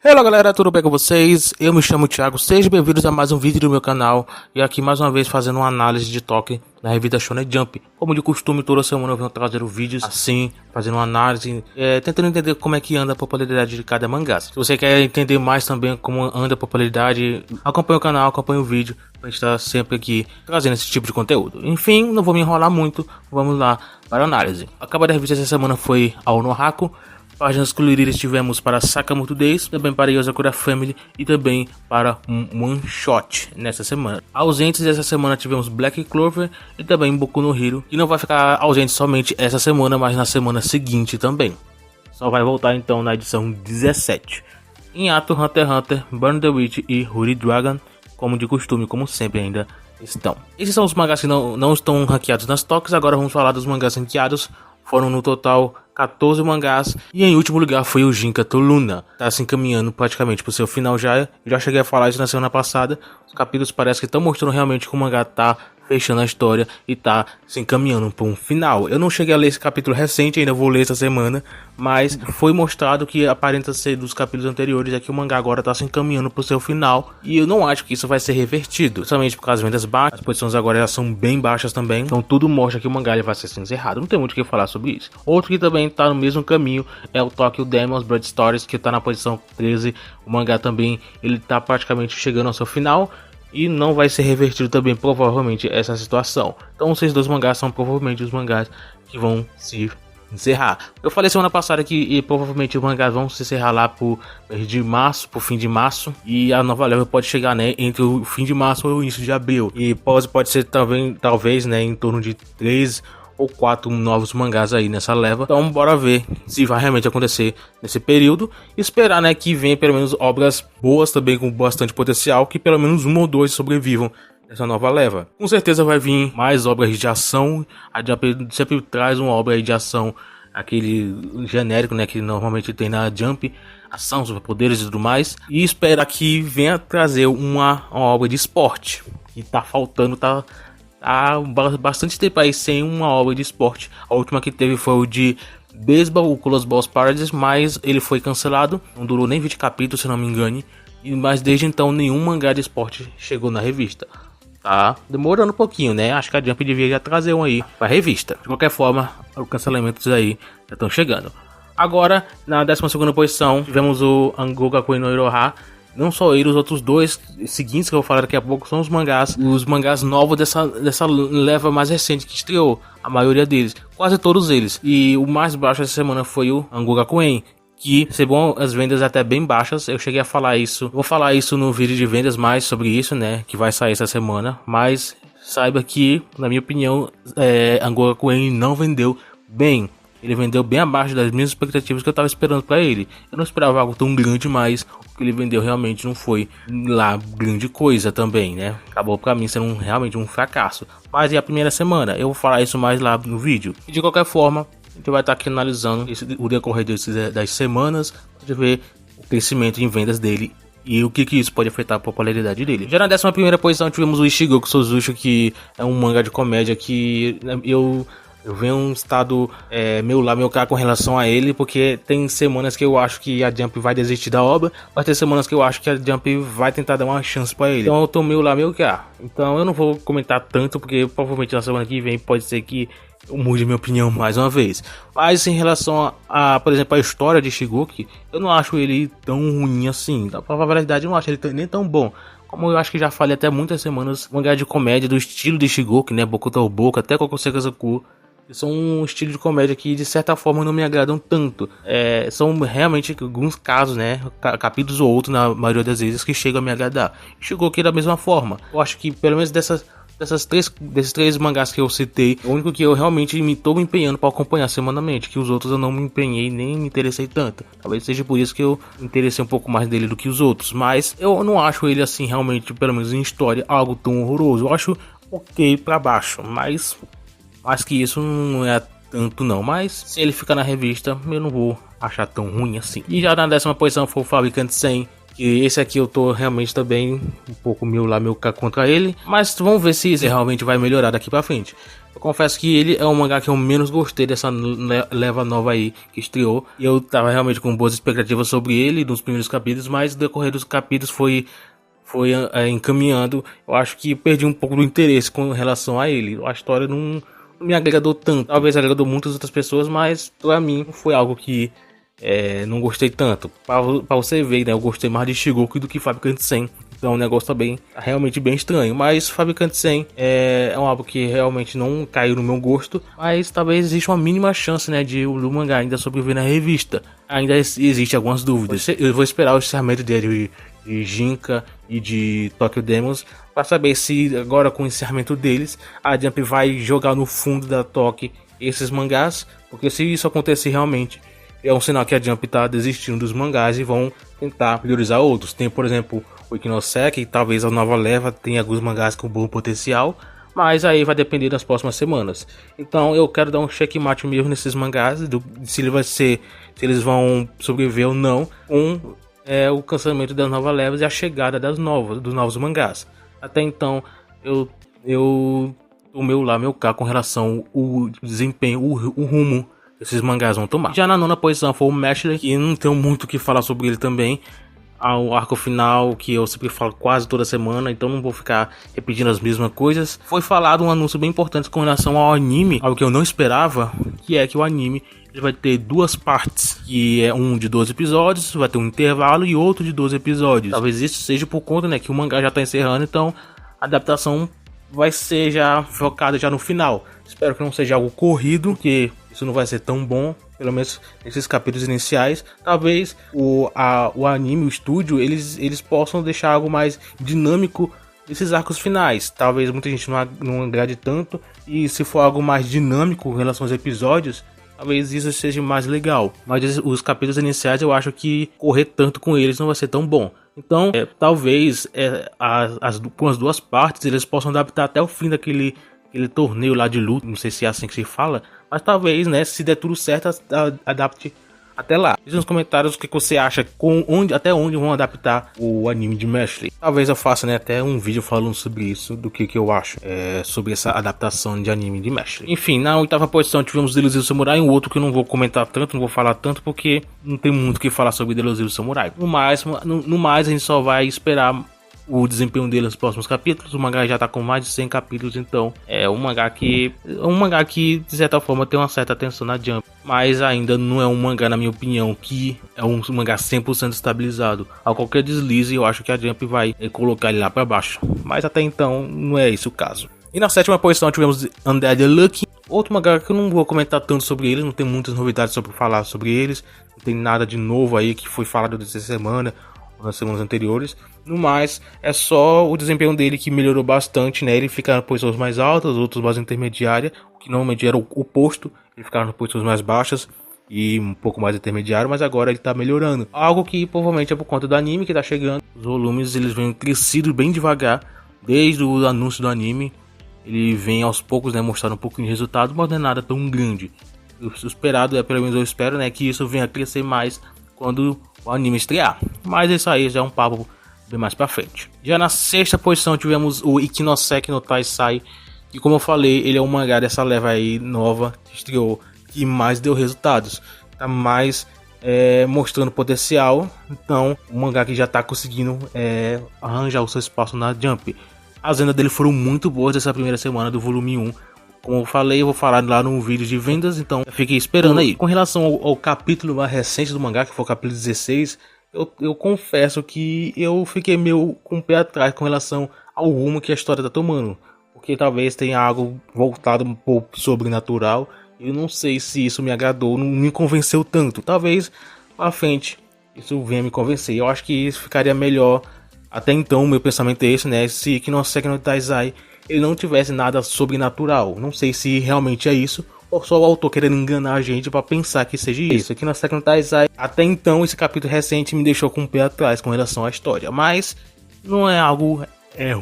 Olá galera, tudo bem com vocês? Eu me chamo Thiago, sejam bem-vindos a mais um vídeo do meu canal. E aqui mais uma vez fazendo uma análise de toque na revista Shonen Jump. Como de costume, toda semana eu venho trazendo vídeos assim, fazendo uma análise, tentando entender como é que anda a popularidade de cada mangá. Se você quer entender mais também como anda a popularidade, acompanhe o canal, acompanhe o vídeo, pra gente estar sempre aqui trazendo esse tipo de conteúdo. Enfim, não vou me enrolar muito, vamos lá para a análise. A capa da revista essa semana foi Ao no Haku. Páginas coloridas tivemos para Sakamoto Days, também para Yozakura Family e também para One Shot nessa semana. Ausentes dessa semana tivemos Black Clover e também Boku no Hero, que não vai ficar ausente somente essa semana, mas na semana seguinte também. Só vai voltar então na edição 17. Em ato, Hunter x Hunter, Burn the Witch e Holy Dragon, como de costume, como sempre ainda estão. Esses são os mangás que não estão ranqueados nas toques. Agora vamos falar dos mangás ranqueados. Foram no total 14 mangás e em último lugar foi o Jinka Toluna. Tá se encaminhando praticamente pro seu final já. Eu já cheguei a falar isso na semana passada. Os capítulos parece que estão mostrando realmente que o mangá tá fechando a história e tá se encaminhando para um final. Eu não cheguei a ler esse capítulo recente, ainda vou ler essa semana, mas foi mostrado que aparenta ser dos capítulos anteriores é que o mangá agora tá se encaminhando para o seu final e eu não acho que isso vai ser revertido, somente por causa das vendas baixas. As posições agora já são bem baixas também, então tudo mostra que o mangá ele vai ser encerrado. Não tem muito o que falar sobre isso. Outro que também tá no mesmo caminho é o Tokyo Demons Blood Stories, que tá na posição 13. O mangá também ele tá praticamente chegando ao seu final e não vai ser revertido também, provavelmente, essa situação. Então esses dois mangás são provavelmente os mangás que vão se encerrar. Eu falei semana passada que provavelmente os mangás vão se encerrar lá por fim de março. E a nova leva pode chegar, né, entre o fim de março ou o início de abril. E pode ser também, talvez, né, em torno de 3 ou 4 novos mangás aí nessa leva. Então bora ver se vai realmente acontecer nesse período. E esperar, né, que venha pelo menos obras boas também com bastante potencial, que pelo menos um ou dois sobrevivam nessa nova leva. Com certeza vai vir mais obras de ação. A Jump sempre traz uma obra de ação, aquele genérico, né, que normalmente tem na Jump, ação, superpoderes e tudo mais. E esperar que venha trazer uma obra de esporte, que tá faltando, há bastante tempo aí sem uma obra de esporte. A última que teve foi o de beisebol, o Close Balls Paradise, mas ele foi cancelado, não durou nem 20 capítulos, se não me engane. Mas desde então nenhum mangá de esporte chegou na revista. Tá demorando um pouquinho, né? Acho que a Jump devia já trazer um aí pra revista. De qualquer forma, os cancelamentos aí já estão chegando. Agora, na 12ª posição, tivemos o Angokakuen no Iroha. Não só ele, os outros dois seguintes que eu vou falar daqui a pouco são os mangás novos dessa leva mais recente que estreou. A maioria deles, quase todos eles. E o mais baixo essa semana foi o Angokakuen, que recebeu as vendas até bem baixas. Eu cheguei a falar isso, vou falar isso no vídeo de vendas mais sobre isso, né, que vai sair essa semana. Mas saiba que, na minha opinião, Angokakuen não vendeu bem. Ele vendeu bem abaixo das minhas expectativas que eu estava esperando para ele. Eu não esperava algo tão grande, mas o que ele vendeu realmente não foi lá grande coisa também, né? Acabou para mim sendo realmente um fracasso. Mas é a primeira semana, eu vou falar isso mais lá no vídeo. E de qualquer forma, a gente vai estar aqui analisando o decorrer das semanas, para ver o crescimento em vendas dele e o que isso pode afetar a popularidade dele. Já na 11ª posição tivemos o Ishigoku Soushucho, que é um mangá de comédia que eu venho um estado meio cá com relação a ele, porque tem semanas que eu acho que a Jump vai desistir da obra, mas tem semanas que eu acho que a Jump vai tentar dar uma chance pra ele. Então eu tô meio cá. Então eu não vou comentar tanto, porque provavelmente na semana que vem pode ser que eu mude minha opinião mais uma vez. Mas em relação a, por exemplo, a história de Shigoku, eu não acho ele tão ruim assim. Na probabilidade eu não acho ele nem tão bom. Como eu acho que já falei até muitas semanas, mangá de comédia do estilo de Shigoku, né, Bokuto Boku, até Kokosei Kazoku, são um estilo de comédia que de certa forma não me agradam tanto. São realmente alguns casos, né, capítulos ou outros na maioria das vezes que chegam a me agradar. Chegou aqui da mesma forma. Eu acho que pelo menos desses três mangás que eu citei, o único que eu realmente estou me empenhando para acompanhar semanalmente, que os outros eu não me empenhei nem me interessei tanto. Talvez seja por isso que eu me interessei um pouco mais dele do que os outros, mas eu não acho ele assim realmente, pelo menos em história, algo tão horroroso. Eu acho ok para baixo, mas acho que isso não é tanto não, mas se ele ficar na revista eu não vou achar tão ruim assim. E já na 10ª posição foi o Fabricante 100, que esse aqui eu tô realmente também um pouco meio cá contra ele, mas vamos ver se isso realmente vai melhorar daqui pra frente. Eu confesso que ele é o mangá que eu menos gostei dessa leva nova aí que estreou. E eu tava realmente com boas expectativas sobre ele nos primeiros capítulos, mas no decorrer dos capítulos foi encaminhando. Eu acho que perdi um pouco do interesse com relação a ele. A história não me agradou tanto. Talvez agradou muitas outras pessoas, mas pra mim foi algo que não gostei tanto. Pra você ver, né? Eu gostei mais de Shigoku do que Fabricante 100. Então o negócio tá realmente bem estranho. Mas Fabricante 100 é um álbum que realmente não caiu no meu gosto. Mas talvez exista uma mínima chance, né, de o mangá ainda sobreviver na revista. Ainda existe algumas dúvidas. Eu vou esperar o encerramento dele de Jinka e de Tokyo Demons para saber se agora com o encerramento deles a Jump vai jogar no fundo da Toque esses mangás. Porque se isso acontecer realmente, é um sinal que a Jump tá desistindo dos mangás e vão tentar priorizar outros. Tem, por exemplo, o Ikinoseki, talvez a nova leva tenha alguns mangás com bom potencial, mas aí vai depender das próximas semanas. Então eu quero dar um checkmate mesmo nesses mangás, se eles vão sobreviver ou não com o cancelamento das novas levas e a chegada dos novos mangás. Até então eu tomei meu cá com relação ao desempenho, o rumo esses mangás vão tomar. Já na nona posição foi o Mashle, que não tenho muito o que falar sobre ele também. Ao arco final, que eu sempre falo quase toda semana, então não vou ficar repetindo as mesmas coisas. Foi falado um anúncio bem importante com relação ao anime, algo que eu não esperava, que é que o anime ele vai ter duas partes, que é um de 12 episódios, vai ter um intervalo e outro de 12 episódios. Talvez isso seja por conta, né, que o mangá já tá encerrando, então a adaptação vai ser já focada já no final. Espero que não seja algo corrido, porque isso não vai ser tão bom, pelo menos nesses capítulos iniciais. Talvez o anime, o estúdio, eles possam deixar algo mais dinâmico nesses arcos finais. Talvez muita gente não agrade tanto, e se for algo mais dinâmico em relação aos episódios, talvez isso seja mais legal. Mas os capítulos iniciais eu acho que correr tanto com eles não vai ser tão bom. Então, talvez com as duas partes eles possam adaptar até o fim daquele torneio lá de luta, não sei se é assim que se fala, mas talvez, né, se der tudo certo, adapte até lá. Diz nos comentários o que você acha, até onde vão adaptar o anime de Mashle. Talvez eu faça, né, até um vídeo falando sobre isso, do que eu acho sobre essa adaptação de anime de Mashle. Enfim, na oitava posição tivemos Delusive Samurai, um outro que eu não vou comentar tanto, não vou falar tanto, porque não tem muito o que falar sobre Delusive Samurai. No mais a gente só vai esperar o desempenho dele nos próximos capítulos. O mangá já tá com mais de 100 capítulos, então é um mangá que de certa forma tem uma certa atenção na Jump, mas ainda não é um mangá, na minha opinião, que é um mangá 100% estabilizado. A qualquer deslize eu acho que a Jump vai colocar ele lá pra baixo, mas até então não é esse o caso. E na sétima posição tivemos Undead Luck, outro mangá que eu não vou comentar tanto sobre ele, não tem muitas novidades sobre falar sobre eles, não tem nada de novo aí que foi falado dessa semana nas semanas anteriores. No mais, é só o desempenho dele que melhorou bastante, né? Ele fica em posições mais altas, outros mais intermediárias, o que normalmente era o oposto. Ele ficava em posições mais baixas e um pouco mais intermediário, mas agora ele tá melhorando. Algo que provavelmente é por conta do anime que tá chegando. Os volumes eles vêm crescido bem devagar, desde o anúncio do anime. Ele vem aos poucos, né, mostrando um pouquinho de resultado, mas não é nada tão grande. O esperado pelo menos eu espero, né, que isso venha a crescer mais quando o anime estrear. Mas isso aí já é um papo bem mais pra frente. Já na sexta posição tivemos o Ikinoseki no Taisai, que, como eu falei, ele é um mangá dessa leva aí nova que estreou, que mais deu resultados, tá mais mostrando potencial. Então, um mangá que já tá conseguindo arranjar o seu espaço na Jump. As vendas dele foram muito boas dessa primeira semana do volume 1. Como eu falei, eu vou falar lá no vídeo de vendas, então fiquei esperando aí. Com relação ao capítulo mais recente do mangá, que foi o capítulo 16, eu confesso que eu fiquei meio com o pé atrás com relação ao rumo que a história tá tomando. Porque talvez tenha algo voltado um pouco sobrenatural. Eu não sei se isso me agradou, não me convenceu tanto. Talvez pra frente isso venha me convencer. Eu acho que isso ficaria melhor. Até então, o meu pensamento é esse, né? Se Ikinoseki no Taisai ele não tivesse nada sobrenatural. Não sei se realmente é isso, ou só o autor querendo enganar a gente para pensar que seja isso. Aqui na Second Taisai, até então esse capítulo recente me deixou com o pé atrás com relação à história, mas não é algo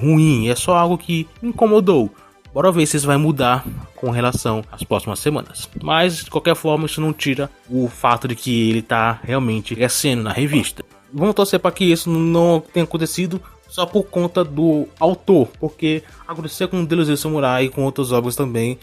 ruim, é só algo que me incomodou. Bora ver se isso vai mudar com relação às próximas semanas. Mas de qualquer forma isso não tira o fato de que ele tá realmente crescendo na revista. Vamos torcer para que isso não tenha acontecido só por conta do autor, porque aconteceu com Delusive Samurai e com outras obras também.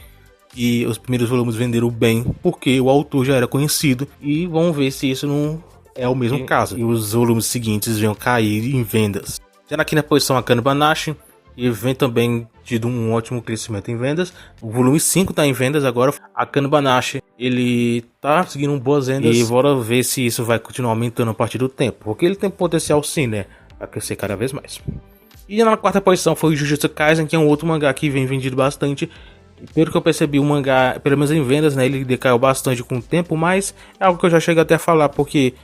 E os primeiros volumes venderam bem porque o autor já era conhecido. E vamos ver se isso não é o mesmo caso. E os volumes seguintes vão cair em vendas. Já na quinta posição, Akane Banashi. E vem também tido um ótimo crescimento em vendas. O volume 5 está em vendas agora. Akane Banashi, ele tá seguindo boas vendas. E bora ver se isso vai continuar aumentando a partir do tempo. Porque ele tem potencial sim, né? Vai crescer cada vez mais. E na quarta posição foi o Jujutsu Kaisen, que é um outro mangá que vem vendido bastante. E pelo que eu percebi, o mangá, pelo menos em vendas, né, ele decaiu bastante com o tempo, mas é algo que eu já chego até a falar, porque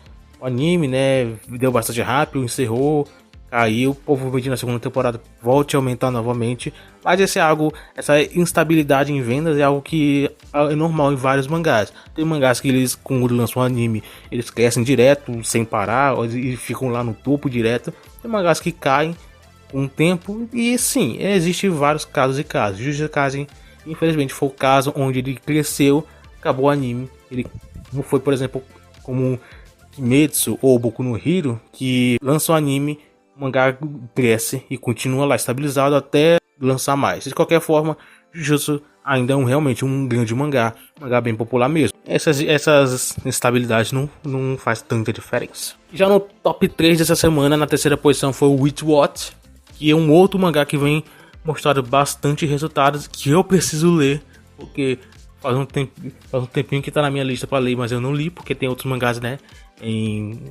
o anime, né, deu bastante rápido, encerrou, caiu, o povo pedindo a segunda temporada volte a aumentar novamente. Mas esse é algo, essa instabilidade em vendas é algo que é normal em vários mangás. Tem mangás que eles, quando lançam um anime, eles crescem direto, sem parar, e ficam lá no topo direto. Tem mangás que caem com o tempo, e sim, existem vários casos e casos. Jujutsu Kaisen, infelizmente, foi o caso onde ele cresceu, acabou o anime. Ele não foi, por exemplo, como Kimetsu ou Boku no Hero, que lança o anime, o mangá cresce e continua lá estabilizado até lançar mais. De qualquer forma, Jujutsu ainda é realmente um grande mangá bem popular mesmo. Essas instabilidades não faz tanta diferença. Já no top 3 dessa semana, na terceira posição foi o Witchwatch, que é um outro mangá que vem mostrando bastante resultados, que eu preciso ler, porque faz um tempinho que tá na minha lista para ler, mas eu não li, porque tem outros mangás, né,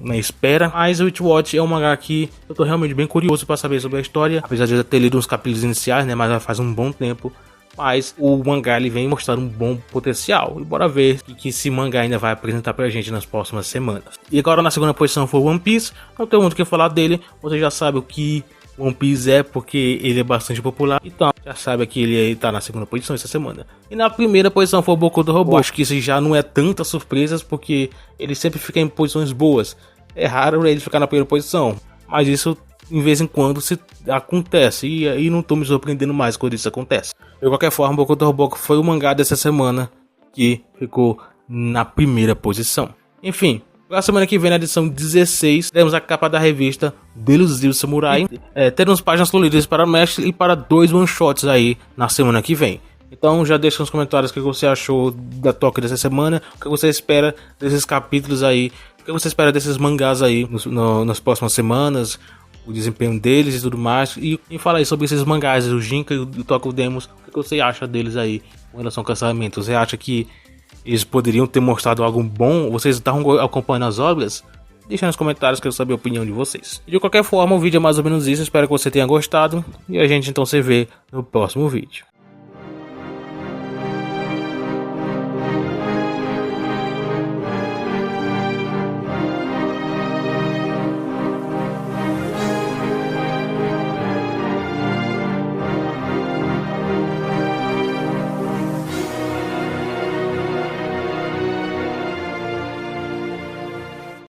na espera. Mas o Witchwatch é um mangá que eu tô realmente bem curioso para saber sobre a história, apesar de eu ter lido uns capítulos iniciais, né, mas já faz um bom tempo. Mas o mangá ele vem mostrando um bom potencial, e bora ver o que esse mangá ainda vai apresentar pra gente nas próximas semanas. E agora na segunda posição foi One Piece. Não tem muito o que falar dele, você já sabe o que One Piece é, porque ele é bastante popular, então já sabe que ele tá na segunda posição essa semana. E na primeira posição foi o Boku no Hero. Acho que isso já não é tanta surpresa, porque ele sempre fica em posições boas. É raro ele ficar na primeira posição, mas isso em vez em quando se acontece, e aí não tô me surpreendendo mais quando isso acontece. De qualquer forma, Boku no Hero foi o mangá dessa semana que ficou na primeira posição. Enfim, na semana que vem, na edição 16, teremos a capa da revista Delusive Samurai. Teremos páginas coloridas para o mestre e para 2 one-shots aí na semana que vem. Então já deixa nos comentários o que você achou da toca dessa semana, o que você espera desses capítulos aí, o que você espera desses mangás aí nas próximas semanas, o desempenho deles e tudo mais. E fala aí sobre esses mangás, o Jinka e o Tokyo Demos, o que você acha deles aí com relação ao cancelamento. Você acha que eles poderiam ter mostrado algo bom? Vocês estavam acompanhando as obras? Deixa nos comentários que eu saber a opinião de vocês. De qualquer forma, o vídeo é mais ou menos isso. Espero que você tenha gostado. E a gente então se vê no próximo vídeo.